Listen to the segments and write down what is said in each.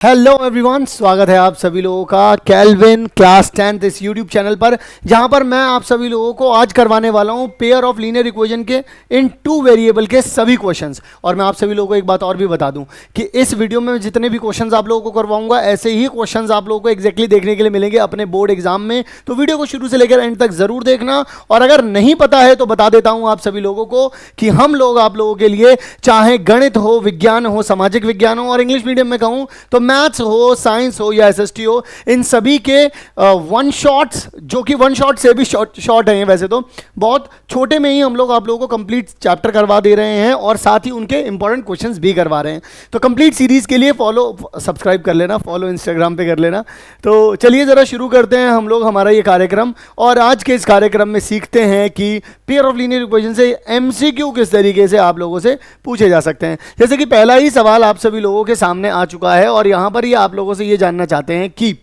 Hello everyone, स्वागत है आप सभी लोगों का कैल्विन क्लास 10th इस यूट्यूब चैनल पर, जहां पर मैं आप सभी लोगों को आज करवाने वाला हूं पेयर ऑफ लीनियर इक्वेशन के इन 2 वेरिएबल के सभी क्वेश्चंस। और मैं आप सभी लोगों को एक बात और भी बता दूं कि इस वीडियो में जितने भी क्वेश्चंस आप लोगों को करवाऊंगा ऐसे ही क्वेश्चंस आप लोगों को एग्जैक्टली देखने के लिए मिलेंगे अपने बोर्ड एग्जाम में। तो वीडियो को शुरू से लेकर एंड तक जरूर देखना। और अगर नहीं पता है तो बता देता हूं आप सभी लोगों को कि हम लोग आप लोगों के लिए, चाहे गणित हो, विज्ञान हो, सामाजिक विज्ञान हो, और इंग्लिश मीडियम में कहूं तो मैथ्स हो, साइंस हो या एसएसटी हो, इन सभी के वन शॉट्स, जो कि वन शॉट से भी शॉर्ट हैं वैसे तो, बहुत छोटे में ही हम लोग आप लोगों को कंप्लीट चैप्टर करवा दे रहे हैं और साथ ही उनके इंपॉर्टेंट क्वेश्चंस भी करवा रहे हैं। तो कंप्लीट सीरीज के लिए सब्सक्राइब कर लेना, फॉलो इंस्टाग्राम पे कर लेना। तो चलिए जरा शुरू करते हैं हम लोग हमारा ये कार्यक्रम। और आज के इस कार्यक्रम में सीखते हैं कि पेयर ऑफ लीनियर इक्वेशन से एमसीक्यू किस तरीके से आप लोगों से पूछे जा सकते हैं। जैसे कि पहला ही सवाल आप सभी लोगों के सामने आ चुका है और यहां पर ही आप लोगों से ये जानना चाहते हैं कि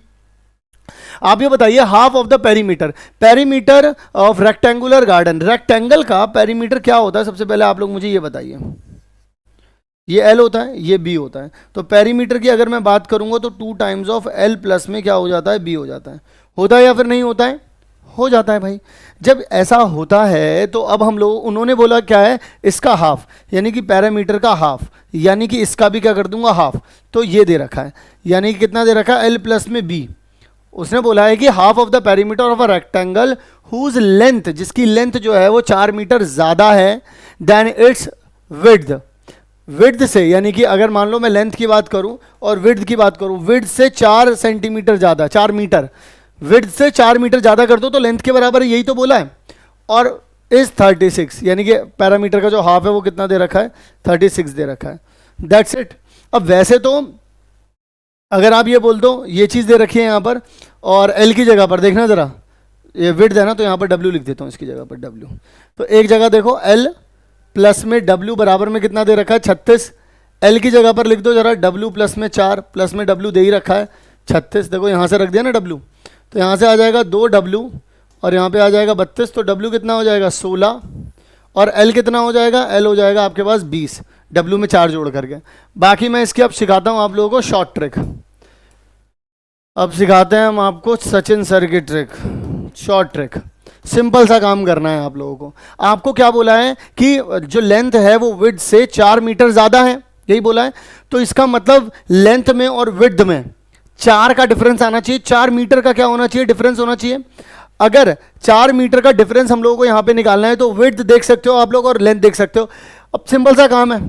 आप ये बताइए, half of the perimeter of rectangular garden, rectangle का पेरीमीटर क्या होता है? सबसे पहले आप लोग मुझे ये बताइए। ये एल होता है, ये बी होता है। तो पेरीमीटर की अगर मैं बात करूंगा तो 2 टाइम्स ऑफ एल प्लस में क्या हो जाता है? बी हो जाता है। होता है या फिर नहीं होता है? हो जाता है भाई। जब ऐसा होता है तो अब हम लोग, उन्होंने बोला क्या है? इसका हाफ, यानी कि पैरामीटर का हाफ, यानी कि इसका भी क्या कर दूंगा? हाफ। तो ये दे रखा है, यानी कि कितना दे रखा है? एल प्लस में बी। उसने बोला है कि half of the perimeter of a rectangle whose length, जिसकी लेंथ जो है वो 4 मीटर ज़्यादा है देन इट्स विड्थ से, यानी कि अगर मान लो मैं लेंथ की बात करूं और विड्थ की बात करूं, विड्थ से 4 सेंटीमीटर ज़्यादा, 4 मीटर, विड्थ से 4 मीटर ज़्यादा कर दो तो लेंथ के बराबर, यही तो बोला है। और इस 36, यानी कि पैरामीटर का जो हाफ है वो कितना दे रखा है? 36 दे रखा है। That's it. अब वैसे तो अगर आप ये बोल दो, ये चीज़ दे रखी है यहाँ पर, और एल की जगह पर देखना ज़रा, ये विड्थ है ना, तो यहाँ पर डब्ल्यू लिख देता हूँ, इसकी जगह पर डब्ल्यू। तो एक जगह देखो एल प्लस में डब्ल्यू बराबर में कितना दे रखा है? 36। एल की जगह पर लिख दो जरा, डब्ल्यू प्लस में 4 प्लस में डब्ल्यू दे ही रखा है 36। देखो यहाँ से रख दिया ना डब्ल्यू, तो यहाँ से आ जाएगा 2 डब्ल्यू और यहाँ पे आ जाएगा 32। तो डब्ल्यू कितना हो जाएगा? 16। और एल कितना हो जाएगा? एल हो जाएगा आपके पास 20, डब्ल्यू में 4 जोड़ करके। बाकी मैं इसकी अब सिखाता हूँ आप लोगों को शॉर्ट ट्रिक। अब सिखाते हैं हम आपको सचिन सर की ट्रिक, शॉर्ट ट्रिक। सिंपल सा काम करना है आप लोगों को। आपको क्या बोला है कि जो लेंथ है वो विड्थ से 4 मीटर ज़्यादा है, यही बोला है। तो इसका मतलब लेंथ में और विड्थ में 4 का डिफरेंस आना चाहिए। 4 मीटर का क्या होना चाहिए? डिफरेंस होना चाहिए। अगर 4 मीटर का डिफरेंस हम लोगों को यहाँ पे निकालना है तो विड्थ देख सकते हो आप लोग और लेंथ देख सकते हो। अब सिंपल सा काम है।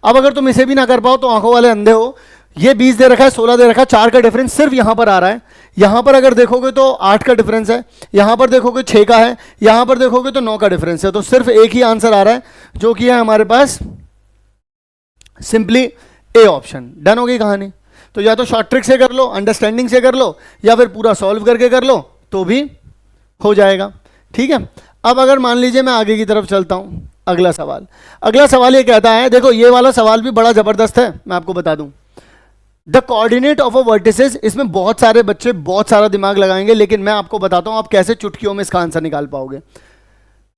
अब अगर तुम इसे भी ना कर पाओ तो आंखों वाले अंधे हो। ये 20 दे रखा है, 16 दे रखा है, 4 का डिफरेंस सिर्फ यहाँ पर आ रहा है। यहाँ पर अगर देखोगे तो 8 का डिफरेंस है, यहाँ पर देखोगे 6 का है, यहाँ पर देखोगे तो 9 का डिफरेंस है। तो सिर्फ एक ही आंसर आ रहा है जो कि है हमारे पास सिंपली ए ऑप्शन। डन हो गई कहानी। तो या तो शॉर्ट ट्रिक से कर लो, अंडरस्टैंडिंग से कर लो, या फिर पूरा सॉल्व करके कर लो तो भी हो जाएगा। ठीक है। अब अगर मान लीजिए मैं आगे की तरफ चलता हूं, अगला सवाल ये कहता है, देखो ये वाला सवाल भी बड़ा जबरदस्त है, मैं आपको बता दूं। The coordinate of a vertices, इसमें बहुत सारे बच्चे बहुत सारा दिमाग लगाएंगे, लेकिन मैं आपको बताता हूं आप कैसे चुटकियों में इसका आंसर निकाल पाओगे।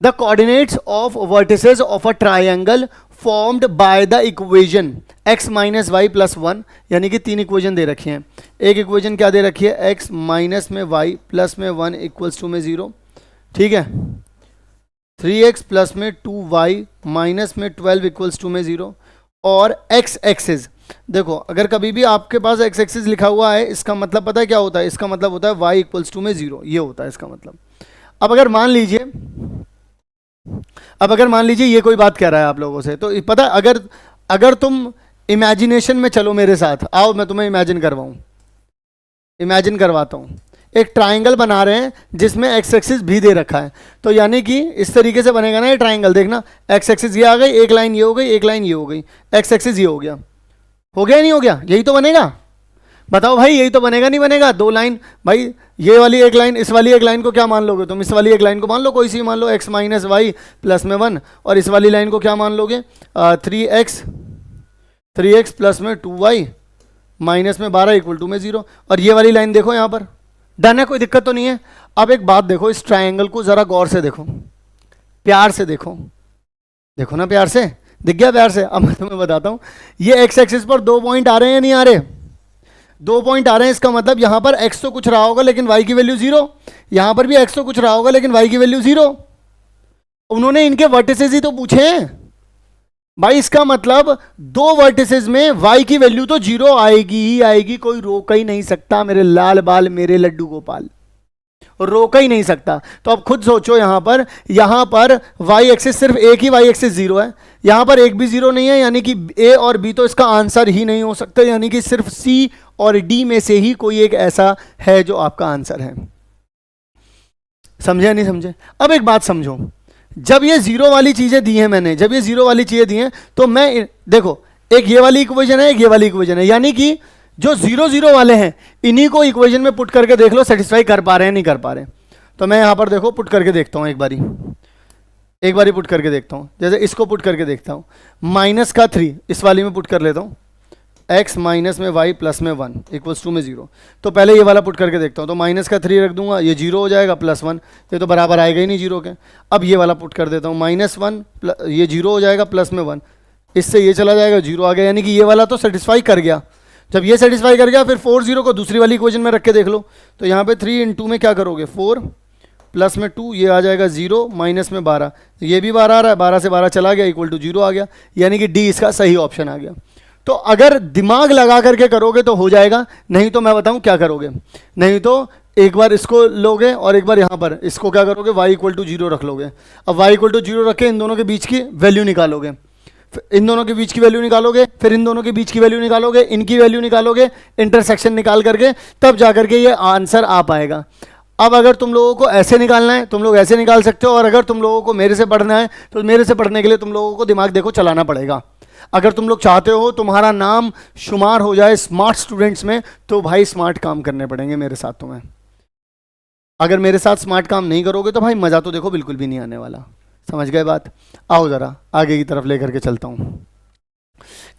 The coordinates of vertices of a triangle formed by the equation x minus y plus 1, यानी कि 3 इक्वेशन दे रखी हैं। एक इक्वेशन क्या दे रखी है? x माइनस में y प्लस में 1 इक्वल्स टू में 0। ठीक है। 3x प्लस में 2y माइनस में 12 इक्वल्स टू में 0। और x एक्सिस, देखो अगर कभी भी आपके पास x एक्सिस लिखा हुआ है, इसका मतलब पता है क्या होता है? इसका मतलब होता है y इक्वल्स टू में 0, ये होता है इसका मतलब। अब अगर मान लीजिए ये कोई बात कह रहा है आप लोगों से, तो पता है, अगर तुम इमेजिनेशन में चलो मेरे साथ, आओ मैं तुम्हें इमेजिन करवाता हूँ। एक ट्राइंगल बना रहे हैं जिसमें एक्स एक्सिस भी दे रखा है। तो यानी कि इस तरीके से बनेगा ना ये ट्राइंगल। देखना, एक्स एक्सिस ये आ गई, एक लाइन ये हो गई, एक लाइन ये हो गई, एक्स एक्सिस ये हो गया नहीं हो गया? यही तो बनेगा। बताओ भाई, यही तो बनेगा नहीं बनेगा? 2 लाइन भाई, ये वाली एक लाइन, इस वाली एक लाइन को क्या मान लोगे तुम? इस वाली एक लाइन को मान लो, कोई सी मान लो, x माइनस वाई प्लस में 1। और इस वाली लाइन को क्या मान लोगे? 3x प्लस में 2y माइनस में 12 इक्वल टू में 0। और ये वाली लाइन देखो यहाँ पर। डन है, कोई दिक्कत तो नहीं है। अब एक बात देखो, इस ट्राइंगल को जरा गौर से देखो, प्यार से देखो ना, प्यार से दिख गया? प्यार से। अब मैं तुम्हें बताता हूँ, ये एक्स एक्सिस पर 2 पॉइंट आ रहे हैं या नहीं आ रहे? 2 पॉइंट आ रहे हैं, इसका मतलब यहां पर x तो कुछ रहा होगा लेकिन y की वैल्यू 0, यहां पर भी x तो कुछ रहा होगा लेकिन y की वैल्यू 0। उन्होंने इनके वर्टिसेस ही तो पूछे हैं भाई, इसका मतलब 2 वर्टिसेस में y की वैल्यू तो 0 आएगी ही आएगी, कोई रोक ही नहीं सकता मेरे लाल बाल मेरे लड्डू गोपाल, रोक ही नहीं सकता। तो अब खुद सोचो, यहां पर y एक्सिस सिर्फ एक ही y एक्सिस 0 है, यहां पर एक भी 0 नहीं है, यानी कि a और b तो इसका आंसर ही नहीं हो सकता, यानी कि सिर्फ c और d में से ही कोई एक ऐसा है जो आपका आंसर है। समझे नहीं समझे? अब एक बात समझो, जब ये 0 वाली चीजें दी हैं मैंने, जब ये 0 वाली चीजें दी हैं तो मैं देखो, एक ये वाली इक्वेशन है, एक ये वाली इक्वेशन है, यानी कि जो 0 0 वाले हैं इन्हीं को इक्वेशन में पुट करके देख लो सेटिस्फाई कर पा रहे हैं नहीं कर पा रहे हैं। तो मैं यहां पर देखो पुट करके देखता हूं, एक बारी पुट करके देखता हूं, जैसे इसको पुट करके देखता हूं, माइनस का 3 इस वाली में पुट कर लेता हूं, x माइनस में y प्लस में 1 इक्वल्स 2 में 0। तो पहले ये वाला पुट करके देखता हूँ, तो माइनस का 3 रख दूंगा, ये 0 हो जाएगा, प्लस 1 ये तो बराबर आएगा ही नहीं 0 के। अब ये वाला पुट कर देता हूँ, -1 ये 0 हो जाएगा, प्लस में 1 इससे ये चला जाएगा, 0 आ गया, यानी कि ये वाला तो सेटिस्फाई कर गया। जब ये सेटिस्फाई कर गया फिर 4 0 को दूसरी वाली इक्वेशन में रख के देख लो, तो यहाँ पे 3 × 2 में क्या करोगे 4 प्लस में 2 ये आ जाएगा 0 माइनस में 12, ये भी 12 आ रहा है, 12 से 12 चला गया इक्वल टू 0 आ गया, यानी कि डी इसका सही ऑप्शन आ गया। तो अगर दिमाग लगा करके करोगे तो हो जाएगा, नहीं तो मैं बताऊं क्या करोगे, नहीं तो एक बार इसको लोगे और एक बार यहाँ पर इसको क्या करोगे y इक्वल टू 0 रख लोगे। अब y इक्वल टू 0 रख के इन दोनों के बीच की वैल्यू निकालोगे, इन दोनों के बीच की वैल्यू निकालोगे, फिर इन दोनों के बीच की वैल्यू निकालोगे, इनकी वैल्यू निकालोगे, इंटरसेक्शन निकाल करके तब जाकर के ये आंसर आ पाएगा। अब अगर तुम लोगों को ऐसे निकालना है तुम लोग ऐसे निकाल सकते हो, और अगर तुम लोगों को मेरे से पढ़ना है तो मेरे से पढ़ने के लिए तुम लोगों को दिमाग देखो चलाना पड़ेगा। अगर तुम लोग चाहते हो तुम्हारा नाम शुमार हो जाए स्मार्ट स्टूडेंट्स में, तो भाई स्मार्ट काम करने पड़ेंगे मेरे साथ तुम्हें। अगर मेरे साथ स्मार्ट काम नहीं करोगे तो भाई मज़ा तो देखो बिल्कुल भी नहीं आने वाला। समझ गए बात? आओ ज़रा आगे की तरफ लेकर के चलता हूँ।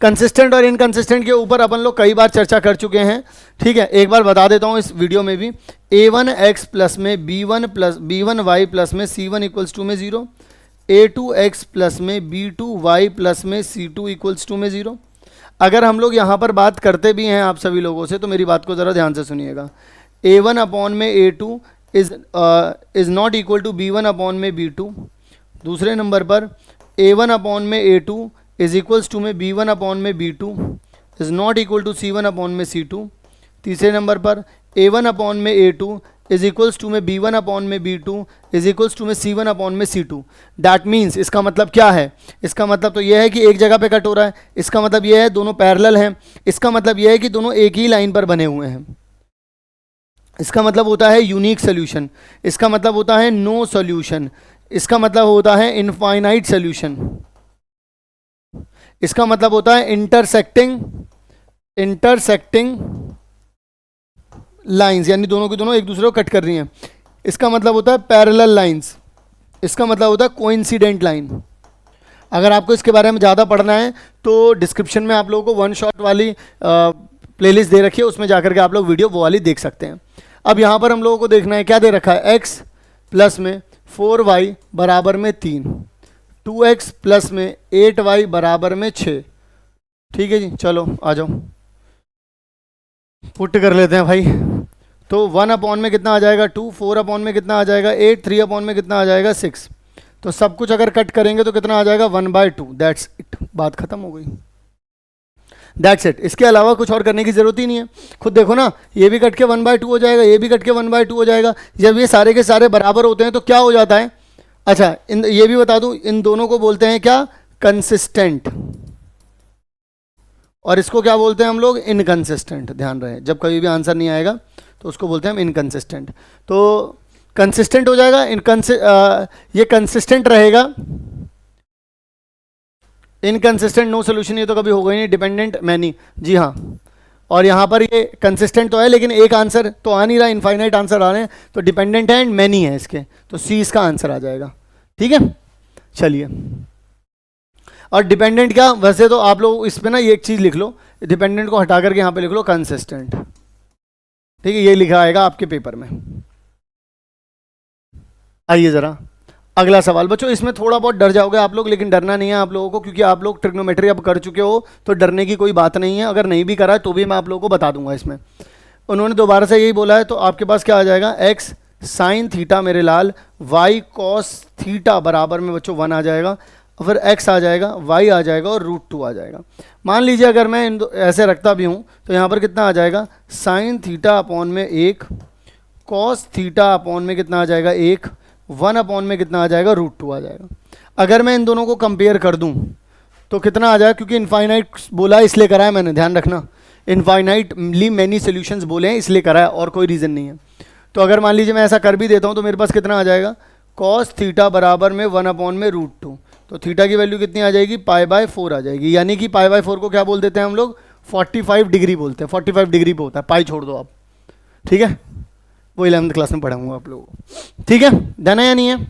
कंसिस्टेंट और इनकंसिस्टेंट के ऊपर अपन लोग कई बार चर्चा कर चुके हैं, ठीक है, एक बार बता देता हूँ इस वीडियो में भी। a1x प्लस में b1y प्लस में c1 इक्वल्स 2 में 0, a2x प्लस में b2y प्लस में c2 इक्वल्स 2 में 0। अगर हम लोग यहाँ पर बात करते भी हैं आप सभी लोगों से तो मेरी बात को ज़रा ध्यान से सुनिएगा। a1 अपॉन में a2 is not equal to b1 upon में b2। दूसरे नंबर पर a1 अपॉन में a2 इज इक्वल्स टू में b1 अपॉन में b2 is not equal to c1 upon में c2। तीसरे नंबर पर a1 अपॉन में a2 इज इक्वल्स टू में b1 अपॉन में b2 इज इक्वल्स टू में c1 अपॉन में c2। दैट मीन्स इसका मतलब क्या है? इसका मतलब तो यह है कि एक जगह पे कट हो रहा है, इसका मतलब यह है दोनों पैरेलल हैं, इसका मतलब यह है कि दोनों एक ही लाइन पर बने हुए हैं, इसका मतलब होता है यूनिक सोल्यूशन, इसका मतलब होता है नो सोल्यूशन, इसका मतलब होता है इनफाइनाइट सोल्यूशन, इसका मतलब होता है इंटरसेक्टिंग लाइंस, यानी दोनों की दोनों एक दूसरे को कट कर रही हैं। इसका मतलब होता है पैरेलल लाइंस, इसका मतलब होता है कोइंसिडेंट लाइन। अगर आपको इसके बारे में ज़्यादा पढ़ना है तो डिस्क्रिप्शन में आप लोगों को वन शॉट वाली प्लेलिस्ट दे रखी है, उसमें जाकर के आप लोग वीडियो वो वाली देख सकते हैं। अब यहाँ पर हम लोगों को देखना है क्या दे रखा है, x प्लस में 4y बराबर में 3, 2x प्लस में 8y बराबर में 6। ठीक है जी, चलो आ जाओ पुट कर लेते हैं भाई। तो 1 अपॉन में कितना आ जाएगा 2, 4 अपॉन में कितना आ जाएगा 8, 3 अपॉन में कितना आ जाएगा 6। तो सब कुछ अगर कट करेंगे तो कितना आ जाएगा 1/2। दैट्स इट, बात खत्म हो गई। दैट्स इट, इसके अलावा कुछ और करने की जरूरत ही नहीं है। खुद देखो ना, ये भी कट के 1/2 हो जाएगा, ये भी कट के 1/2 हो जाएगा। जब ये सारे के सारे बराबर होते हैं तो क्या हो जाता है? अच्छा ये भी बता दूं, इन दोनों को बोलते हैं क्या? कंसिस्टेंट। और इसको क्या बोलते हैं हम लोग? इनकंसिस्टेंट। ध्यान रहे, जब कभी भी आंसर नहीं आएगा तो उसको बोलते हैं हम इनकंसिस्टेंट। तो कंसिस्टेंट हो जाएगा, ये कंसिस्टेंट रहेगा, इनकंसिस्टेंट नो सोल्यूशन, ये तो कभी होगा ही नहीं। डिपेंडेंट मैनी, जी हाँ। और यहाँ पर ये कंसिस्टेंट तो है लेकिन एक आंसर तो आ नहीं रहा, इनफाइनाइट आंसर आ रहे हैं, तो डिपेंडेंट है एंड मैनी है इसके, तो सी इसका आंसर आ जाएगा। ठीक है, चलिए। और डिपेंडेंट क्या, वैसे तो आप लोग इस पे ना ये एक चीज़ लिख लो, डिपेंडेंट को हटा करके यहाँ पे लिख लो कंसिस्टेंट। ठीक है, ये लिखा आएगा आपके पेपर में। आइए ज़रा अगला सवाल बच्चों, इसमें थोड़ा बहुत डर जाओगे आप लोग, लेकिन डरना नहीं है आप लोगों को, क्योंकि आप लोग ट्रिग्नोमेट्री अब कर चुके हो, तो डरने की कोई बात नहीं है। अगर नहीं भी करा है तो भी मैं आप लोगों को बता दूंगा। इसमें उन्होंने दोबारा से यही बोला है, तो आपके पास क्या आ जाएगा, एक्स साइन थीटा मेरे लाल, वाई कॉस थीटा बराबर में बच्चों 1 आ जाएगा, और फिर एक्स आ जाएगा, वाई आ जाएगा और √2 आ जाएगा। मान लीजिए अगर मैं ऐसे रखता भी हूँ तो यहाँ पर कितना आ जाएगा, साइन थीटा अपॉन में 1, कॉस थीटा अपॉन में कितना आ जाएगा 1, 1 अपॉन में कितना आ जाएगा, √2 आ जाएगा। अगर मैं इन दोनों को कंपेयर कर दूँ तो कितना आ जाएगा, क्योंकि इनफाइनाइट बोला इसलिए करा है मैंने, ध्यान रखना, इनफाइनाइटली मैनी सोल्यूशंस बोले हैं इसलिए करा है, और कोई रीज़न नहीं है। तो अगर मान लीजिए मैं ऐसा कर भी देता हूँ तो मेरे पास कितना आ जाएगा, कॉस थीटा बराबर में 1 अपॉन में √2, तो थीटा की वैल्यू कितनी आ जाएगी, π/4 आ जाएगी। यानी कि π/4 को क्या बोल देते हैं हम लोग, 45 डिग्री बोलते हैं। 45 डिग्री पे होता है, पाई छोड़ दो आप, ठीक है, वो 11th क्लास में पढ़ाऊंगा आप लोगों को, ठीक है, डन है या नहीं है।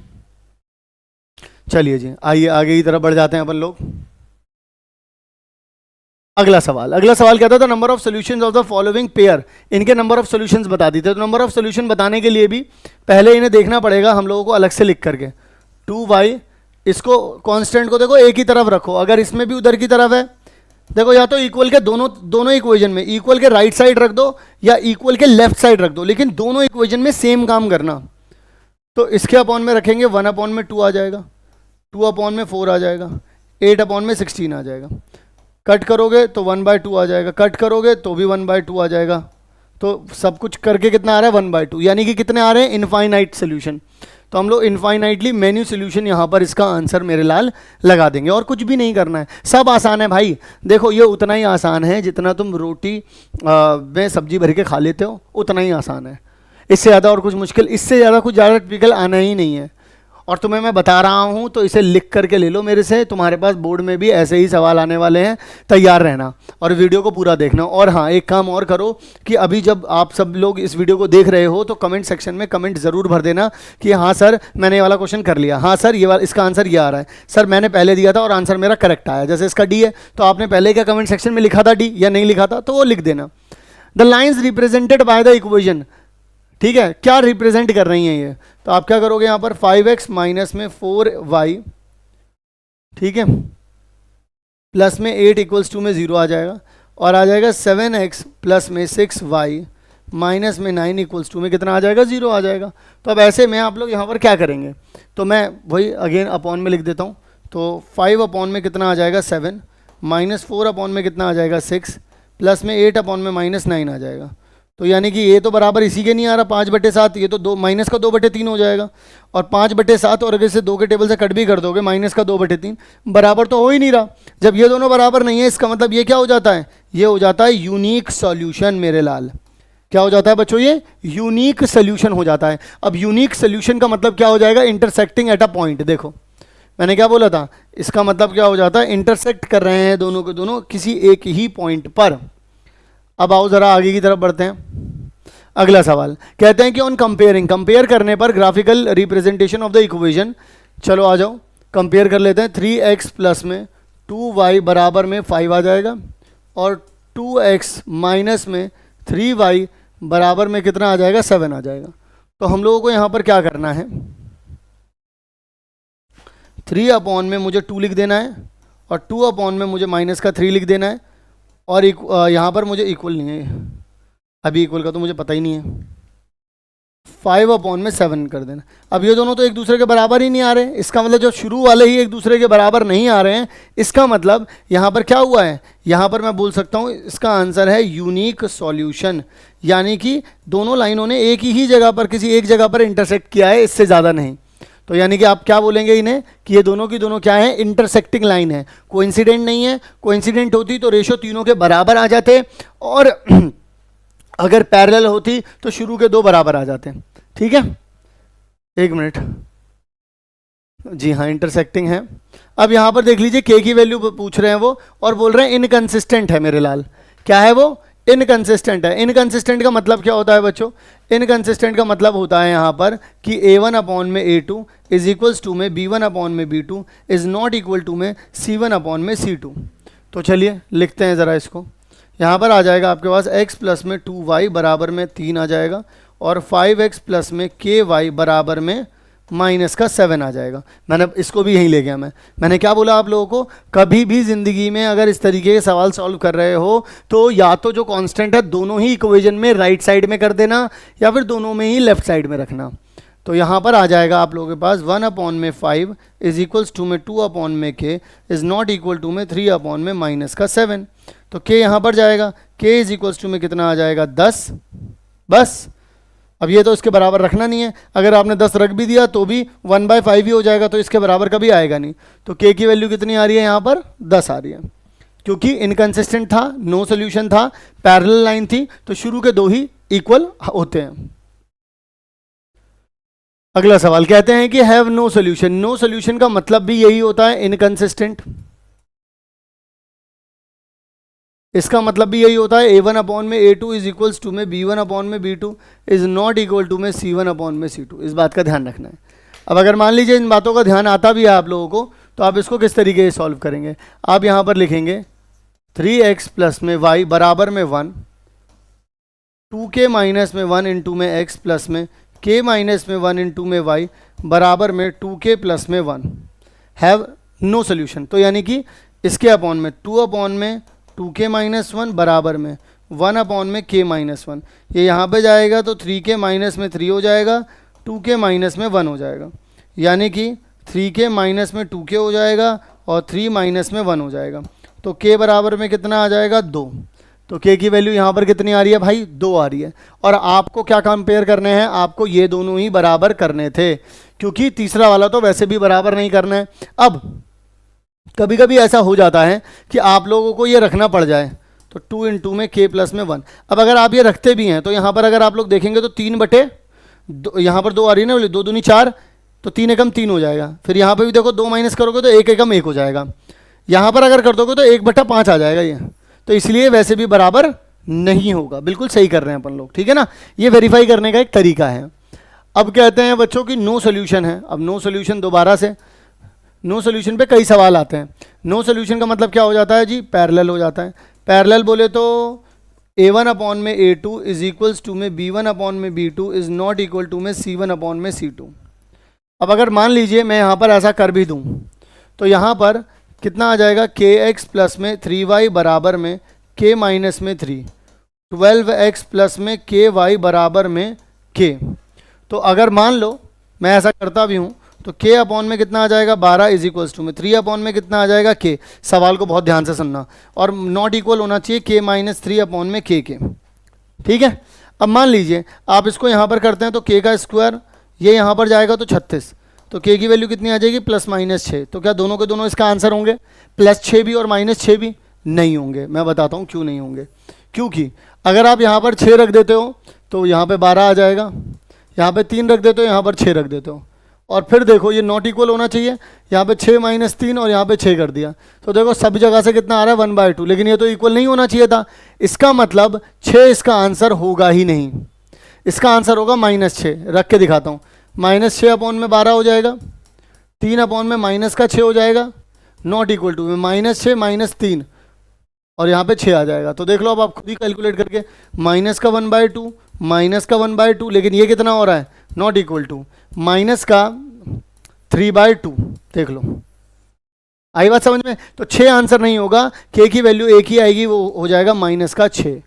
चलिए जी, आइए आगे की तरफ बढ़ जाते हैं अपन लोग। अगला सवाल क्या था, number of solutions of the following pair, इनके नंबर ऑफ सॉल्यूशंस बता दी थे। तो नंबर ऑफ सॉल्यूशन बताने के लिए भी पहले इन्हें देखना पड़ेगा हम लोगों को अलग से लिख करके, 2y, इसको कांस्टेंट को देखो एक ही तरफ रखो, अगर इसमें भी उधर की तरफ है, देखो या तो इक्वल के दोनों इक्वेशन में इक्वल के राइट साइड रख दो या इक्वल के लेफ्ट साइड रख दो, लेकिन दोनों इक्वेशन में सेम काम करना। तो इसके अपॉन में रखेंगे 1 अपॉन में 2 आ जाएगा, 2 अपॉन में 4 आ जाएगा, 8 अपॉन में 16 आ जाएगा। कट करोगे तो 1/2 आ जाएगा, कट करोगे तो भी 1/2 आ जाएगा। तो सब कुछ करके कितना आ रहा है, 1/2, यानी कि कितने आ रहे हैं, इनफाइनाइट सोल्यूशन। तो हम लोग इनफाइनाइटली मेन्यू सोल्यूशन यहाँ पर इसका आंसर मेरे लाल लगा देंगे, और कुछ भी नहीं करना है, सब आसान है भाई। देखो ये उतना ही आसान है जितना तुम रोटी में सब्जी भर के खा लेते हो, उतना ही आसान है। इससे ज़्यादा और कुछ मुश्किल, इससे ज़्यादा कुछ ज़्यादा टिपिकल आना ही नहीं है। और तुम्हें मैं बता रहा हूँ तो इसे लिख करके ले लो मेरे से, तुम्हारे पास बोर्ड में भी ऐसे ही सवाल आने वाले हैं, तैयार रहना और वीडियो को पूरा देखना। और हाँ, एक काम और करो कि अभी जब आप सब लोग इस वीडियो को देख रहे हो तो कमेंट सेक्शन में कमेंट ज़रूर भर देना कि हाँ सर मैंने ये वाला क्वेश्चन कर लिया, हाँ सर ये वाला इसका आंसर ये आ रहा है, सर मैंने पहले दिया था और आंसर मेरा करेक्ट आया। जैसे इसका डी है तो आपने पहले क्या कमेंट सेक्शन में लिखा था डी या नहीं लिखा था, तो वो लिख देना। The lines represented by the equation, ठीक है, क्या रिप्रेजेंट कर रही हैं ये, तो आप क्या करोगे यहाँ पर 5x माइनस में 4y, ठीक है, प्लस में 8 इक्वल्स टू में 0 आ जाएगा, और आ जाएगा 7x प्लस में 6y माइनस में 9 इक्वल्स टू में कितना आ जाएगा, 0 आ जाएगा। तो अब ऐसे में आप लोग यहाँ पर क्या करेंगे, तो मैं वही अगेन अपॉन में लिख देता हूँ। तो 5 अपॉन में कितना आ जाएगा 7, माइनस 4 अपॉन में कितना आ जाएगा 6, प्लस में 8 अपॉन में -9 आ जाएगा। तो यानी कि ये तो बराबर इसी के नहीं आ रहा 5/7, ये तो 2 माइनस का 2/3 हो जाएगा, और 5/7 और अगर इसे 2 के टेबल से कट भी कर दोगे माइनस का 2/3 बराबर तो हो ही नहीं रहा। जब ये दोनों बराबर नहीं है इसका मतलब ये क्या हो जाता है, ये हो जाता है यूनिक सॉल्यूशन मेरे लाल। क्या हो जाता है बच्चों, ये यूनिक सोल्यूशन हो जाता है। अब यूनिक सोल्यूशन का मतलब क्या हो जाएगा, इंटरसेक्टिंग एट अ पॉइंट। देखो मैंने क्या बोला था, इसका मतलब क्या हो जाता है, इंटरसेक्ट कर रहे हैं दोनों के दोनों किसी एक ही पॉइंट पर। अब आओ जरा आगे की तरफ बढ़ते हैं। अगला सवाल कहते हैं कि ऑन कंपेयरिंग, कंपेयर करने पर graphical representation of the equation, चलो आ जाओ कंपेयर कर लेते हैं। 3x प्लस में 2y बराबर में 5 आ जाएगा, और 2x माइनस में 3y बराबर में कितना आ जाएगा, 7 आ जाएगा। तो हम लोगों को यहाँ पर क्या करना है, 3 अपॉन में मुझे 2 लिख देना है, और 2 अपॉन में मुझे माइनस का 3 लिख देना है, और यहाँ पर मुझे इक्वल नहीं है, अभी इक्वल का तो मुझे पता ही नहीं है, 5 अपॉन में 7 कर देना। अब ये दोनों तो एक दूसरे के बराबर ही नहीं आ रहे, इसका मतलब जो शुरू वाले ही एक दूसरे के बराबर नहीं आ रहे हैं, इसका मतलब यहाँ पर क्या हुआ है, यहाँ पर मैं बोल सकता हूँ इसका आंसर है यूनिक सॉल्यूशन। यानी कि दोनों लाइनों ने एक ही जगह पर किसी एक जगह पर इंटरसेक्ट किया है, इससे ज़्यादा नहीं। तो यानी कि आप क्या बोलेंगे इन्हें कि ये दोनों की दोनों क्या है, इंटरसेक्टिंग लाइन है, कोइंसिडेंट नहीं है। कोइंसिडेंट होती तो रेशो तीनों के बराबर आ जाते, और अगर पैरेलल होती तो शुरू के 2 बराबर आ जाते। ठीक है, एक मिनट, जी हाँ इंटरसेक्टिंग है। अब यहाँ पर देख लीजिए k की वैल्यू पूछ रहे हैं वो, और बोल रहे हैं इनकंसिस्टेंट है मेरे लाल। क्या है वो, इनकंसिस्टेंट है। इनकंसिस्टेंट का मतलब क्या होता है बच्चों, इनकंसिस्टेंट का मतलब होता है यहाँ पर कि a1 अपॉन में a2 इज इक्वल्स टू में b1 अपॉन में b2 is not equal to में c1 अपॉन में c2। तो चलिए लिखते हैं ज़रा इसको। यहाँ पर आ जाएगा आपके पास x प्लस में 2y बराबर में 3 आ जाएगा, और 5x प्लस में ky बराबर में माइनस का 7 आ जाएगा। मैंने इसको भी यहीं ले गया। मैंने क्या बोला आप लोगों को, कभी भी ज़िंदगी में अगर इस तरीके के सवाल सॉल्व कर रहे हो तो या तो जो कांस्टेंट है दोनों ही इक्वेशन में राइट साइड में कर देना, या फिर दोनों में ही लेफ्ट साइड में रखना। तो यहाँ पर आ जाएगा आप लोगों के पास 1/5 इज इक्वल्स टू में 2/k is not equal to में 3/ में माइनस का 7। तो k यहाँ पर जाएगा, k इज इक्वल्स टू में कितना आ जाएगा 10। बस अब ये तो इसके बराबर रखना नहीं है, अगर आपने 10 रख भी दिया तो भी 1/5 ही हो जाएगा, तो इसके बराबर कभी आएगा नहीं। तो k की वैल्यू कितनी आ रही है यहाँ पर 10 आ रही है, क्योंकि इनकंसिस्टेंट था, नो सोल्यूशन था, पैरेलल लाइन थी, तो शुरू के दो ही इक्वल होते हैं। अगला सवाल कहते हैं कि have no solution. No solution का मतलब भी यही होता है इनकंसिस्टेंट, इसका मतलब भी यही होता है a1 में a2 इज इक्वल्स टू में b1 में b2 is not equal to में c1 में c2। इस बात का ध्यान रखना है। अब अगर मान लीजिए इन बातों का ध्यान आता भी है आप लोगों को, तो आप इसको किस तरीके से सॉल्व करेंगे। आप यहाँ पर लिखेंगे 3x प्लस में y बराबर में 1, 2k माइनस में 1 इंटू में x प्लस में k माइनस में 1 इंटू में y बराबर में 2k प्लस में 1 हैव नो सोल्यूशन। तो यानी कि इसके अपॉन में 2 में 2k माइनस 1 बराबर में 1 में k माइनस 1, ये यहाँ पे जाएगा तो 3k माइनस में 3 हो जाएगा, 2k माइनस में 1 हो जाएगा, यानी कि 3k माइनस में 2k हो जाएगा और 3 माइनस में 1 हो जाएगा। तो k बराबर में कितना आ जाएगा 2। तो k की वैल्यू यहाँ पर कितनी आ रही है भाई 2 आ रही है। और आपको क्या कंपेयर करने हैं, आपको ये दोनों ही बराबर करने थे, क्योंकि तीसरा वाला तो वैसे भी बराबर नहीं करना है। अब कभी कभी ऐसा हो जाता है कि आप लोगों को ये रखना पड़ जाए, तो 2 इंटू में k प्लस में 1। अब अगर आप ये रखते भी हैं तो यहाँ पर अगर आप लोग देखेंगे तो 3/2, यहाँ पर 2 आ रही है ना, बोले 2 दूनी 4, तो 3 एकम 3 हो जाएगा। फिर यहाँ पे भी देखो 2 माइनस करोगे तो 1 एकम 1 हो जाएगा। यहाँ पर अगर कर दोगे तो 1/5 आ जाएगा ये, तो इसलिए वैसे भी बराबर नहीं होगा। बिल्कुल सही कर रहे हैं अपन लोग, ठीक है ना। ये वेरीफाई करने का एक तरीका है। अब कहते हैं बच्चों की नो सोल्यूशन है। अब नो सोल्यूशन दोबारा से, नो सोल्यूशन पे कई सवाल आते हैं। नो सोल्यूशन का मतलब क्या हो जाता है जी, पैरेलल हो जाता है। पैरेलल बोले तो a1 में a2 इज इक्वल्स टू में b1 में b2 is not equal to में c1 में c2। अब अगर मान लीजिए मैं यहाँ पर ऐसा कर भी दूँ तो यहाँ पर कितना आ जाएगा, kx प्लस में 3y बराबर में k माइनस में 3, 12x प्लस में ky बराबर में k। तो अगर मान लो मैं ऐसा करता भी हूँ तो k अपॉन में कितना आ जाएगा 12 इज इक्वल्स टू में 3 अपॉन में कितना आ जाएगा k। सवाल को बहुत ध्यान से सुनना, और नॉट इक्वल होना चाहिए k माइनस 3 अपॉन में k के, ठीक है। अब मान लीजिए आप इसको यहाँ पर करते हैं तो k का स्क्वायर ये यहाँ पर जाएगा तो 36, तो k की वैल्यू कितनी आ जाएगी +-6। तो क्या दोनों के दोनों इसका आंसर होंगे, +6 भी और -6 भी नहीं होंगे। मैं बताता हूँ क्यों नहीं होंगे। क्योंकि अगर आप यहाँ पर 6 रख देते हो तो यहाँ पे 12 आ जाएगा, यहाँ पे 3 रख देते हो, यहाँ पर 6 रख देते हो, और फिर देखो ये नॉट इक्वल होना चाहिए, यहाँ पे 6 माइनस 3 और यहाँ पे 6 कर दिया, तो देखो सब जगह से कितना आ रहा है 1/2, लेकिन ये तो इक्वल नहीं होना चाहिए था। इसका मतलब 6 इसका आंसर होगा ही नहीं, इसका आंसर होगा -6। रख के दिखाता हूँ, -6 अपॉन में 12 हो जाएगा, 3 अपॉन में माइनस का 6 हो जाएगा, नॉट इक्वल टू में -6 -3 और यहाँ पे 6 आ जाएगा। तो देख लो अब आप खुद ही कैलकुलेट करके, माइनस का 1/2 माइनस का 1/2, लेकिन ये कितना हो रहा है नॉट इक्वल टू माइनस का 3/2। देख लो आई बात समझ में। तो 6 आंसर नहीं होगा, k की वैल्यू एक ही आएगी, वो हो जाएगा -6।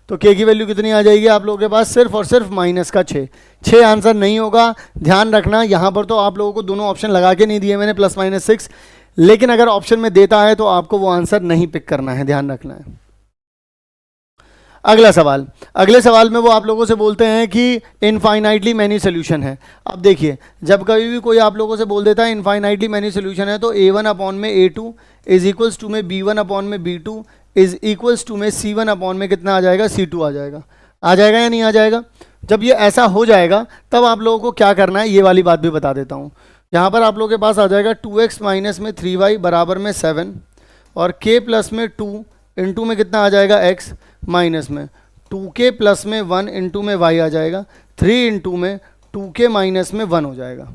तो k की वैल्यू कितनी आ जाएगी आप लोगों के पास, सिर्फ और सिर्फ -6। 6 आंसर नहीं होगा, ध्यान रखना। यहाँ पर तो आप लोगों को दोनों ऑप्शन लगा के नहीं दिए मैंने +-6, लेकिन अगर ऑप्शन में देता है तो आपको वो आंसर नहीं पिक करना है, ध्यान रखना है। अगला सवाल, अगले सवाल में वो आप लोगों से बोलते हैं कि इनफाइनाइटली मैनी सोल्यूशन है। अब देखिए जब कभी भी कोई आप लोगों से बोल देता है इनफाइनाइटली मैनी सोल्यूशन है, तो a1 में a2 इज इक्वल्स टू में b1 में b2 इज इक्वल्स टू में c1 में कितना आ जाएगा, c2 आ जाएगा। आ जाएगा या नहीं आ जाएगा। जब ये ऐसा हो जाएगा तब आप लोगों को क्या करना है, ये वाली बात भी बता देता हूँ। यहाँ पर आप लोगों के पास आ जाएगा 2x माइनस में 3y बराबर में 7 और k प्लस में 2 इंटू में कितना आ जाएगा x माइनस में 2k प्लस में 1 इंटू में y आ जाएगा, 3 इंटू में 2k माइनस में 1 हो जाएगा।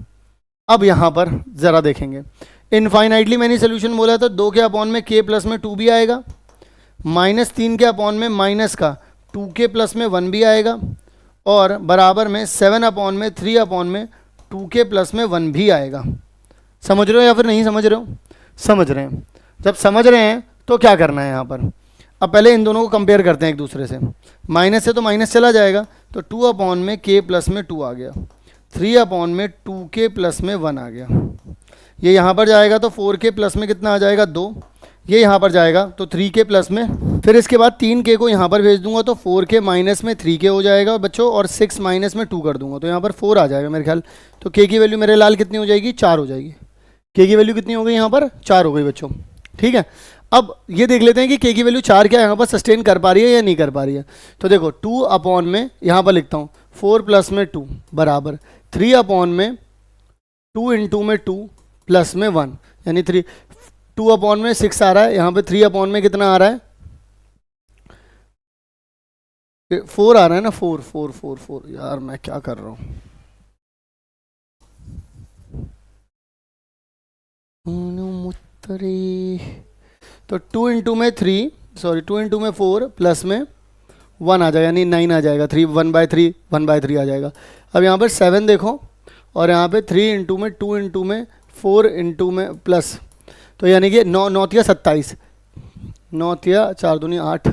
अब यहाँ पर ज़रा देखेंगे, इनफाइनाइटली मैंने सोल्यूशन बोला तो 2 के अपॉन में k प्लस में 2 भी आएगा, -3 के अपॉन में माइनस का 2k प्लस में 1 भी आएगा, और बराबर में 7 अपॉन में 3 अपॉन में टू के प्लस में वन भी आएगा। समझ रहे हो या फिर नहीं समझ रहे हो? समझ रहे हैं। जब समझ रहे हैं तो क्या करना है यहाँ पर, अब पहले इन दोनों को कंपेयर करते हैं एक दूसरे से। माइनस से तो माइनस चला जाएगा, तो 2 अपॉन में के प्लस में 2 आ गया, 3 अपॉन में 2 के प्लस में 1 आ गया। ये यहाँ पर जाएगा तो 4 के प्लस में कितना आ जाएगा 2, ये यहाँ पर जाएगा तो 3 के प्लस में, फिर इसके बाद 3 के को यहाँ पर भेज दूंगा तो 4 के माइनस में 3 के हो जाएगा बच्चों, और 6 माइनस में 2 कर दूंगा तो यहाँ पर 4 आ जाएगा मेरे ख्याल। तो के की वैल्यू मेरे लाल कितनी हो जाएगी, 4 हो जाएगी। के की वैल्यू कितनी हो गई यहाँ पर, 4 हो गई बच्चों। ठीक है, अब ये देख लेते हैं कि के की वैल्यू 4 क्या यहाँ पर सस्टेन कर पा रही है या नहीं कर पा रही है। तो देखो 2 अपॉन में यहाँ पर लिखता हूँ 4 प्लस में 2 बराबर 3 अपॉन में 2 इंटू में 2 प्लस में 1, यानी 2 अपॉन में 6 आ रहा है, यहाँ पे 3 अपॉन में कितना आ रहा है, 4 आ रहा है ना, 4 4 4 4। यार मैं क्या कर रहा हूँ, तो 2 इंटू में 3 सॉरी 2 इंटू में 4 प्लस में 1 आ जाएगा, यानी 9 आ जाएगा, 3 1/3 1/3 आ जाएगा। अब यहाँ पर 7 देखो, और यहाँ पे 3 इंटू में 2 इंटू में 4 इंटू में प्लस, तो यानी कि 9 9 तिया 27, 9 तिया 4 दूनी 8,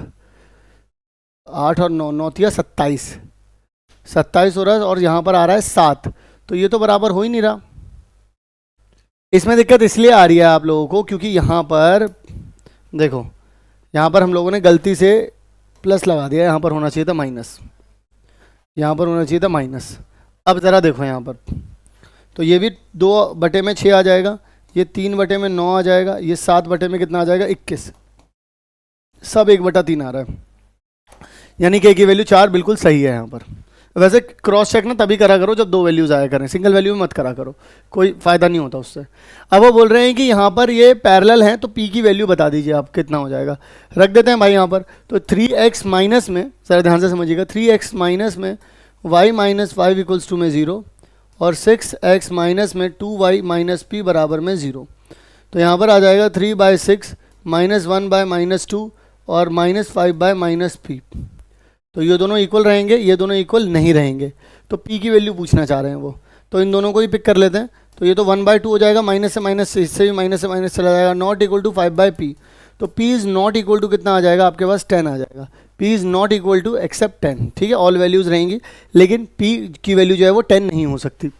8 और 9 9 तिया 27, 27 हो रहा है, और यहाँ पर आ रहा है 7, तो ये तो बराबर हो ही नहीं रहा। इसमें दिक्कत इसलिए आ रही है आप लोगों को क्योंकि यहाँ पर देखो, यहाँ पर हम लोगों ने गलती से प्लस लगा दिया, यहाँ पर होना चाहिए था माइनस, यहाँ पर होना चाहिए था माइनस। अब ज़रा देखो यहाँ पर, तो ये भी 2/6 आ जाएगा, ये 3/9 आ जाएगा, ये 7/में कितना आ जाएगा 21, सब 1/3 आ रहा है, यानी कि की वैल्यू 4 बिल्कुल सही है यहाँ पर। वैसे क्रॉस चेक ना तभी करा करो जब 2 वैल्यूज़ आया करें, सिंगल वैल्यू में मत करा करो, कोई फ़ायदा नहीं होता उससे। अब वो बोल रहे हैं कि यहाँ पर ये पैरेलल हैं, तो पी की वैल्यू बता दीजिए आप कितना हो जाएगा। रख देते हैं भाई यहाँ पर, तो 3x माइनस में, ज़रा ध्यान से समझिएगा, 3x माइनस में y माइनस 5 इक्वल्स टू में 0, और 6x माइनस में 2y माइनस p बराबर में 0। तो यहाँ पर आ जाएगा 3/6 माइनस 1/-2 और -5/-p। तो ये दोनों इक्वल रहेंगे, ये दोनों इक्वल नहीं रहेंगे, तो p की वैल्यू पूछना चाह रहे हैं वो, तो इन दोनों को ही पिक कर लेते हैं। तो ये तो 1/2 हो जाएगा, माइनस से माइनस, इससे भी माइनस से माइनस चला जाएगा, नॉट इक्वल टू 5/p। तो p is not equal to कितना आ जाएगा आपके पास, 10 आ जाएगा। p is not equal to except 10, ठीक है, ऑल वैल्यूज़ रहेंगी, लेकिन p की वैल्यू जो है वो 10 नहीं हो सकती।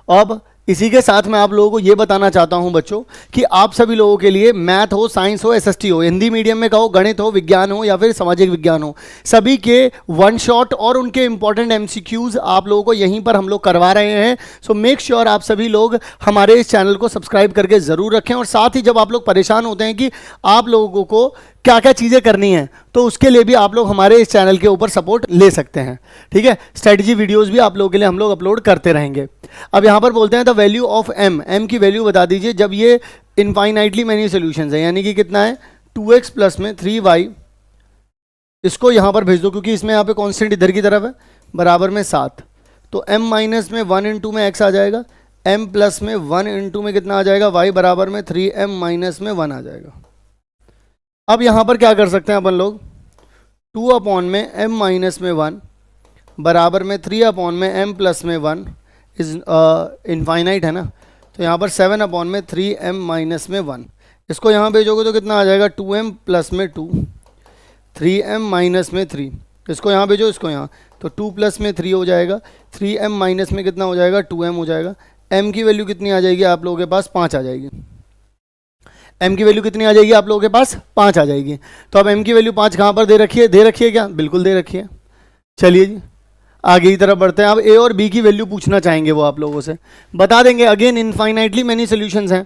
अब इसी के साथ मैं आप लोगों को ये बताना चाहता हूं बच्चों कि आप सभी लोगों के लिए मैथ हो, साइंस हो, एसएसटी हो, हिंदी मीडियम में कहो, गणित हो, विज्ञान हो या फिर सामाजिक विज्ञान हो, सभी के वन शॉट और उनके इंपॉर्टेंट एमसीक्यूज आप लोगों को यहीं पर हम लोग करवा रहे हैं। सो मेक श्योर आप सभी लोग हमारे इस चैनल को सब्सक्राइब करके ज़रूर रखें, और साथ ही जब आप लोग परेशान होते हैं कि आप लोगों को क्या क्या चीज़ें करनी है, तो उसके लिए भी आप लोग हमारे इस चैनल के ऊपर सपोर्ट ले सकते हैं, ठीक है। स्ट्रेटजी वीडियोस भी आप लोगों के लिए हम लोग अपलोड करते रहेंगे। अब यहाँ पर बोलते हैं द वैल्यू ऑफ m की वैल्यू बता दीजिए जब ये इनफाइनाइटली मैनी सोल्यूशंस है, यानी कि कितना है 2x प्लस में 3y, इसको यहाँ पर भेज दो क्योंकि इसमें यहाँ पे कांस्टेंट इधर की तरफ है, बराबर में 7, तो m माइनस में 1 इंटू में x आ जाएगा, m प्लस में 1 इंटू में कितना आ जाएगा y बराबर में 3m माइनस में 1 आ जाएगा। अब यहाँ पर क्या कर सकते हैं अपन लोग, 2 अपॉन में m माइनस में 1 बराबर में 3 अपॉन में m प्लस में 1 इज इनफाइनाइट है ना, तो यहाँ पर 7 अपॉन में 3m माइनस में 1, इसको यहाँ भेजोगे तो कितना आ जाएगा 2m प्लस में 2, 3m माइनस में 3, इसको यहाँ भेजो, इसको यहाँ, तो 2 प्लस में 3 हो जाएगा, 3m माइनस में कितना हो जाएगा 2m हो जाएगा। m की वैल्यू कितनी आ जाएगी आप लोगों के पास, 5 आ जाएगी। m की वैल्यू कितनी आ जाएगी आप लोगों के पास, 5 आ जाएगी। तो अब m की वैल्यू 5 कहाँ पर दे रखी है, दे रखी है क्या, बिल्कुल दे रखी है। चलिए जी आगे की तरफ बढ़ते हैं। अब a और b की वैल्यू पूछना चाहेंगे वो आप लोगों से, बता देंगे। अगेन इनफाइनाइटली मैनी सोल्यूशंस हैं,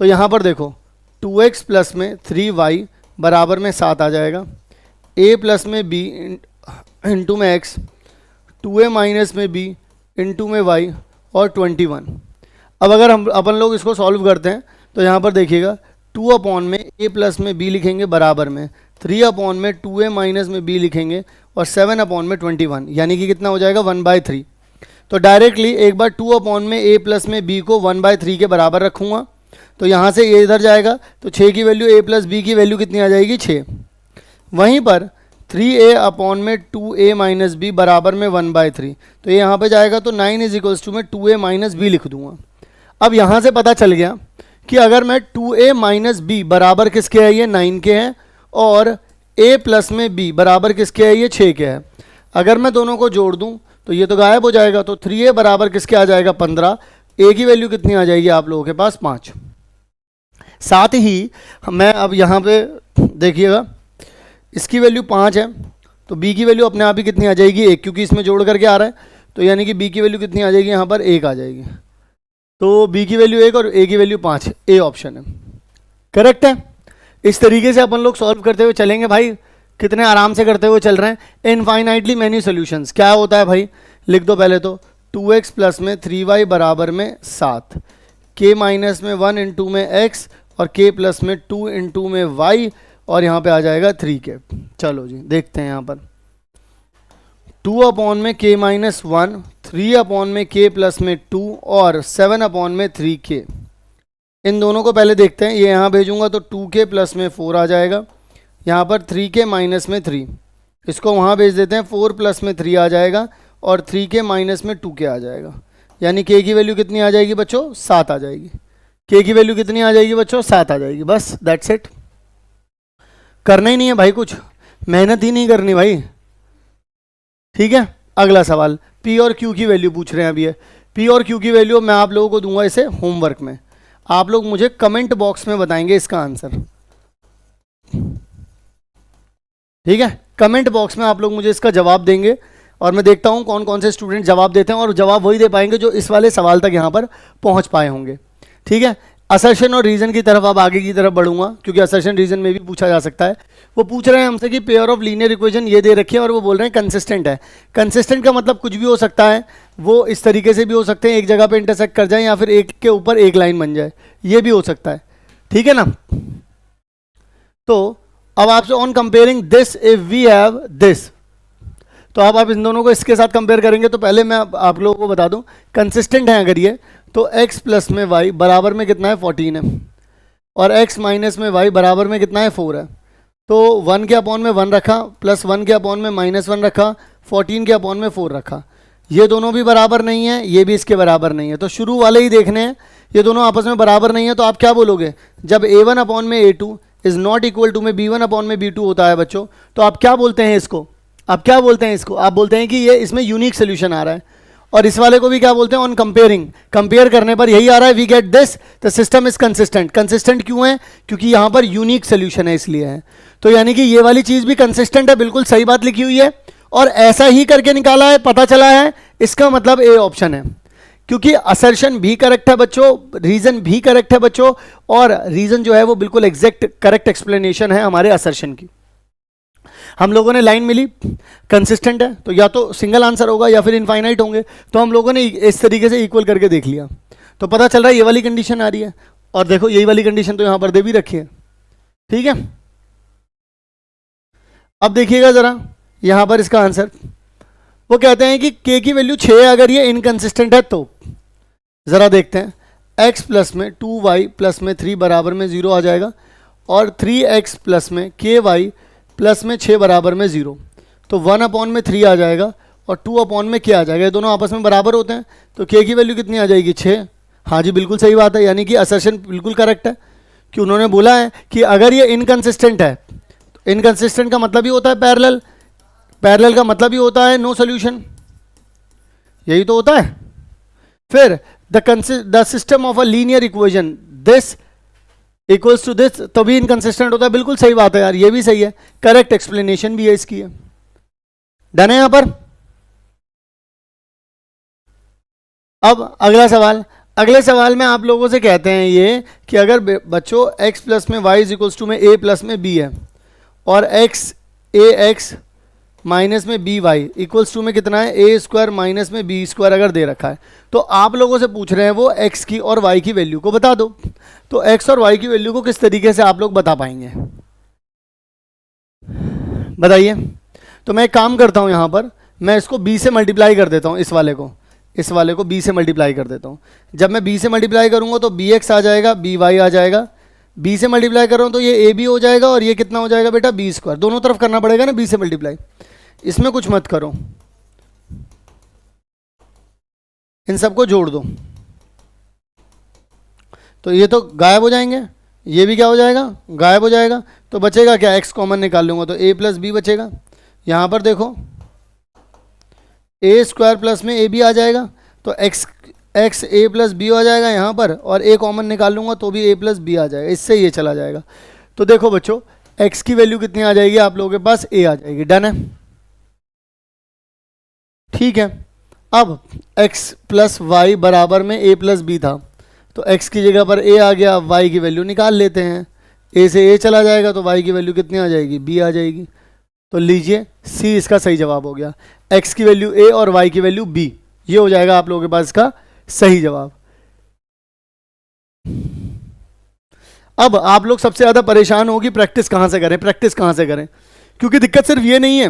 तो यहाँ पर देखो 2x प्लस में 3y बराबर में 7 आ जाएगा, a प्लस में b इंटू में x, 2a माइनस में b इंटू में y और 21। अब अगर हम अपन लोग इसको सॉल्व करते हैं तो यहाँ पर देखिएगा 2 अपॉन में a प्लस में b लिखेंगे बराबर में 3 अपॉन में 2a माइनस में b लिखेंगे और 7 अपॉन में 21, यानी कि कितना हो जाएगा 1/3। तो डायरेक्टली एक बार 2 अपॉन में a प्लस में b को 1/3 के बराबर रखूँगा, तो यहाँ से a इधर जाएगा, तो 6 की वैल्यू a प्लस b की वैल्यू कितनी आ जाएगी 6। वहीं पर 3a अपॉन में 2a माइनस बी बराबर में 1/3। तो ये यहाँ पे जाएगा तो 9 इज इक्वल्स टू में 2a माइनस बी लिख दूंगा। अब यहाँ से पता चल गया कि अगर मैं 2a माइनस बी बराबर किसके है, ये 9 के हैं, और a प्लस में b बराबर किसके है, ये 6 के है। अगर मैं दोनों को जोड़ दूं तो ये तो गायब हो जाएगा। तो 3a बराबर किसके आ जाएगा, 15। a की वैल्यू कितनी आ जाएगी आप लोगों के पास, 5। साथ ही मैं अब यहाँ पे देखिएगा, इसकी वैल्यू 5 है तो b की वैल्यू अपने आप ही कितनी आ जाएगी, 1, क्योंकि इसमें जोड़ करके आ रहा है। तो यानी कि b की वैल्यू कितनी आ जाएगी, यहाँ पर 1 आ जाएगी। तो b की वैल्यू 1 और a की वैल्यू 5, a ऑप्शन है, करेक्ट है। इस तरीके से अपन लोग सॉल्व करते हुए चलेंगे भाई, कितने आराम से करते हुए चल रहे हैं। इनफाइनाइटली मैनी सॉल्यूशंस क्या होता है भाई, लिख दो पहले तो 2x प्लस में 3y बराबर में 7, k माइनस में 1 इंटू में x और k प्लस में 2 इंटू में y, और यहाँ पे आ जाएगा 3k। चलो जी देखते हैं यहाँ पर 2 अपॉन में k माइनस 1, 3 अपॉन में k प्लस में 2 और 7 अपॉन में 3k। इन दोनों को पहले देखते हैं, ये यहाँ भेजूंगा तो 2k प्लस में 4 आ जाएगा, यहाँ पर 3k माइनस में 3, इसको वहाँ भेज देते हैं, 4 प्लस में 3 आ जाएगा और 3k माइनस में 2k आ जाएगा। यानी k की वैल्यू कितनी आ जाएगी बच्चों, 7 आ जाएगी। k की वैल्यू कितनी आ जाएगी बच्चों, 7 आ जाएगी। बस दैट्स इट, करना ही नहीं है भाई, कुछ मेहनत ही नहीं करनी भाई, ठीक है। अगला सवाल, p और q की वैल्यू पूछ रहे हैं अभी है। p और q की वैल्यू मैं आप लोगों को दूंगा इसे होमवर्क में, आप लोग मुझे कमेंट बॉक्स में बताएंगे इसका आंसर, ठीक है। कमेंट बॉक्स में आप लोग मुझे इसका जवाब देंगे और मैं देखता हूं कौन कौन से स्टूडेंट जवाब देते हैं, और जवाब वही दे पाएंगे जो इस वाले सवाल तक यहां पर पहुंच पाए होंगे, ठीक है। असर्शन और रीजन की तरफ अब आगे की तरफ बढ़ूंगा, क्योंकि असर्शन रीजन में भी पूछा जा सकता है। वो पूछ रहे हैं हमसे कि पेयर ऑफ लीनियर इक्वेशन ये दे रखी है और वो बोल रहे हैं कंसिस्टेंट है। कंसिस्टेंट का मतलब कुछ भी हो सकता है, वो इस तरीके से भी हो सकते हैं, एक जगह पे इंटरसेक्ट कर जाए या फिर एक के ऊपर एक लाइन बन जाए, ये भी हो सकता है, ठीक है ना। तो अब आपसे on comparing this if we have this, तो अब आप इन दोनों को इसके साथ कंपेयर करेंगे। तो पहले मैं आप लोगों को बता दूं, कंसिस्टेंट है अगर ये, तो x प्लस में y बराबर में कितना है, 14 है, और x माइनस में y बराबर में कितना है, 4 है। तो 1 के अपॉन में 1 रखा, प्लस 1 के अपॉन में माइनस 1 रखा, 14 के अपॉन में 4 रखा। ये दोनों भी बराबर नहीं है, ये भी इसके बराबर नहीं है, तो शुरू वाले ही देखने हैं। ये दोनों आपस में बराबर नहीं है, तो आप क्या बोलोगे, जब a1 अपॉन में a2 is not equal to में b1 अपॉन में b2 होता है बच्चों, तो आप क्या बोलते हैं इसको, आप क्या बोलते हैं इसको, आप बोलते हैं कि ये इसमें यूनिक सोल्यूशन आ रहा है। और इस वाले को भी क्या बोलते हैं, ऑन कंपेयरिंग, कंपेयर करने पर यही आ रहा है, we get this, the system is consistent. Consistent क्यों है, क्योंकि यहां पर यूनिक सोल्यूशन है इसलिए है। तो यानी कि ये वाली चीज भी कंसिस्टेंट है, बिल्कुल सही बात लिखी हुई है, और ऐसा ही करके निकाला है, पता चला है, इसका मतलब ए ऑप्शन है, क्योंकि असर्शन भी करेक्ट है बच्चों, रीजन भी करेक्ट है बच्चों, और रीजन जो है वो बिल्कुल एग्जैक्ट करेक्ट एक्सप्लेनेशन है हमारे असर्शन की। हम लोगों ने लाइन मिली, कंसिस्टेंट है, तो या तो सिंगल आंसर होगा या फिर इनफाइनाइट होंगे, तो हम लोगों ने इस तरीके से इक्वल करके देख लिया, तो पता चल रहा है ये वाली कंडीशन आ रही है, और देखो यही वाली कंडीशन तो यहां पर दे भी रखी है, ठीक है। अब देखिएगा जरा यहां पर इसका आंसर, वो कहते हैं कि k की वैल्यू 6 है अगर ये इनकंसिस्टेंट है, तो जरा देखते हैं, x प्लस में 2y प्लस में 3 बराबर में 0 आ जाएगा, और 3x प्लस में ky प्लस में 6 बराबर में 0, तो 1 अपॉन में 3 आ जाएगा और 2 अपॉन में k आ जाएगा, ये दोनों आपस में बराबर होते हैं, तो k की वैल्यू कितनी आ जाएगी, 6। हाँ जी बिल्कुल सही बात है, यानी कि असर्शन बिल्कुल करेक्ट है, कि उन्होंने बोला है कि अगर ये इनकंसिस्टेंट है, तो इनकंसिस्टेंट का मतलब ही होता है पैरेलल, पैरेलल का मतलब ही होता है नो सॉल्यूशन, यही तो होता है। फिर the system of a linear equation this equals to this, तभी इनकंसिस्टेंट होता है, बिल्कुल सही बात है यार, ये भी सही है, करेक्ट एक्सप्लेनेशन भी है इसकी है। डन है यहां पर। अब अगला सवाल, अगले सवाल में आप लोगों से कहते हैं ये कि अगर बच्चों x प्लस में y इज इक्वल्स टू में a प्लस में b है, और x माइनस में बी वाई इक्वल्स टू में कितना है, ए स्क्वायर माइनस में बी स्क्वायर अगर दे रखा है, तो आप लोगों से पूछ रहे हैं वो x की और y की वैल्यू को बता दो। तो x और y की वैल्यू को किस तरीके से आप लोग बता पाएंगे, बताइए। तो मैं एक काम करता हूं, यहां पर मैं इसको b से मल्टीप्लाई कर देता हूं, इस वाले को b से मल्टीप्लाई कर देता हूं। जब मैं b से मल्टीप्लाई करूंगा तो bx आ जाएगा, by आ जाएगा, बी से मल्टीप्लाई कर रहा हूँ तो ये ए बी हो जाएगा और ये कितना हो जाएगा बेटा बी स्क्वायर, दोनों तरफ करना पड़ेगा ना बी से मल्टीप्लाई, इसमें कुछ मत करो, इन सबको जोड़ दो तो ये तो गायब हो जाएंगे, ये भी क्या हो जाएगा गायब हो जाएगा, तो बचेगा क्या एक्स कॉमन निकाल लूंगा तो ए प्लस बी बचेगा। यहाँ पर देखो ए स्क्वायर प्लस में ए बी आ जाएगा तो एक्स एक्स ए प्लस बी हो जाएगा यहाँ पर, और ए कॉमन निकाल लूंगा तो भी ए प्लस बी आ जाएगा, इससे ये चला जाएगा। तो देखो बच्चों एक्स की वैल्यू कितनी आ जाएगी आप लोगों के पास, ए आ जाएगी, डन है, ठीक है। अब x प्लस वाई बराबर में a प्लस बी था तो x की जगह पर a आ गया, y की वैल्यू निकाल लेते हैं, a से a चला जाएगा तो y की वैल्यू कितनी आ जाएगी b आ जाएगी। तो लीजिए c इसका सही जवाब हो गया, x की वैल्यू a और y की वैल्यू b, ये हो जाएगा आप लोगों के पास इसका सही जवाब। अब आप लोग सबसे ज़्यादा परेशान हो कि प्रैक्टिस कहाँ से करें, प्रैक्टिस कहाँ से करें, क्योंकि दिक्कत सिर्फ ये नहीं है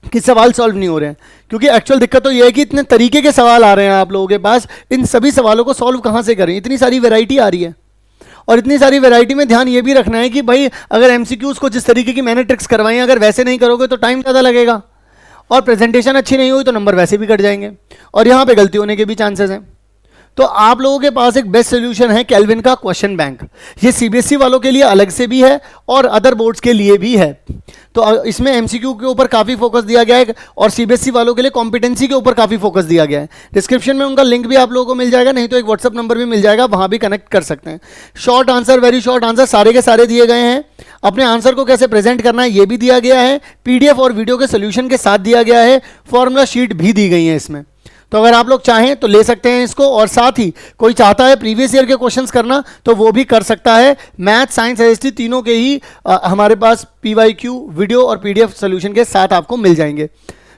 कि सवाल सॉल्व नहीं हो रहे हैं, क्योंकि एक्चुअल दिक्कत तो ये है कि इतने तरीके के सवाल आ रहे हैं आप लोगों के पास, इन सभी सवालों को सॉल्व कहाँ से करें, इतनी सारी वैरायटी आ रही है। और इतनी सारी वैरायटी में ध्यान ये भी रखना है कि भाई अगर एमसीक्यूज को जिस तरीके की मैंने ट्रिक्स करवाई अगर वैसे नहीं करोगे तो टाइम ज़्यादा लगेगा, और प्रेजेंटेशन अच्छी नहीं हुई तो नंबर वैसे भी कट जाएंगे, और यहाँ पे गलती होने के भी चांसेस हैं। तो आप लोगों के पास एक बेस्ट सोल्यूशन है केल्विन का क्वेश्चन बैंक, ये सीबीएसई वालों के लिए अलग से भी है और अदर बोर्ड्स के लिए भी है। तो इसमें एमसीक्यू के ऊपर काफ़ी फोकस दिया गया है और सीबीएसई वालों के लिए कॉम्पिटेंसी के ऊपर काफ़ी फोकस दिया गया है। डिस्क्रिप्शन में उनका लिंक भी आप लोगों को मिल जाएगा, नहीं तो एक व्हाट्सअप नंबर भी मिल जाएगा, वहाँ भी कनेक्ट कर सकते हैं। Short answer, very short answer सारे के सारे दिए गए हैं, अपने आंसर को कैसे प्रेजेंट करना है ये भी दिया गया है, पीडीएफ और वीडियो के सोल्यूशन के साथ दिया गया है, फॉर्मूला शीट भी दी गई है इसमें। तो अगर आप लोग चाहें तो ले सकते हैं इसको, और साथ ही कोई चाहता है प्रीवियस ईयर के क्वेश्चंस करना तो वो भी कर सकता है। मैथ, साइंस, एसएसटी तीनों के ही हमारे पास पीवाईक्यू वीडियो और पीडीएफ सोल्यूशन के साथ आपको मिल जाएंगे।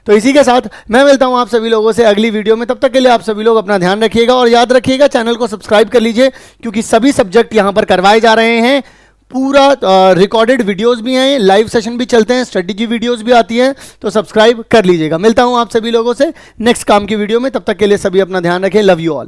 तो इसी के साथ मैं मिलता हूं आप सभी लोगों से अगली वीडियो में, तब तक के लिए आप सभी लोग अपना ध्यान रखिएगा और याद रखिएगा चैनल को सब्सक्राइब कर लीजिए, क्योंकि सभी सब्जेक्ट यहां पर करवाए जा रहे हैं, पूरा रिकॉर्डेड वीडियोस भी हैं, लाइव सेशन भी चलते हैं, स्ट्रेटजी वीडियोस भी आती हैं, तो सब्सक्राइब कर लीजिएगा। मिलता हूं आप सभी लोगों से नेक्स्ट काम की वीडियो में, तब तक के लिए सभी अपना ध्यान रखें, लव यू ऑल।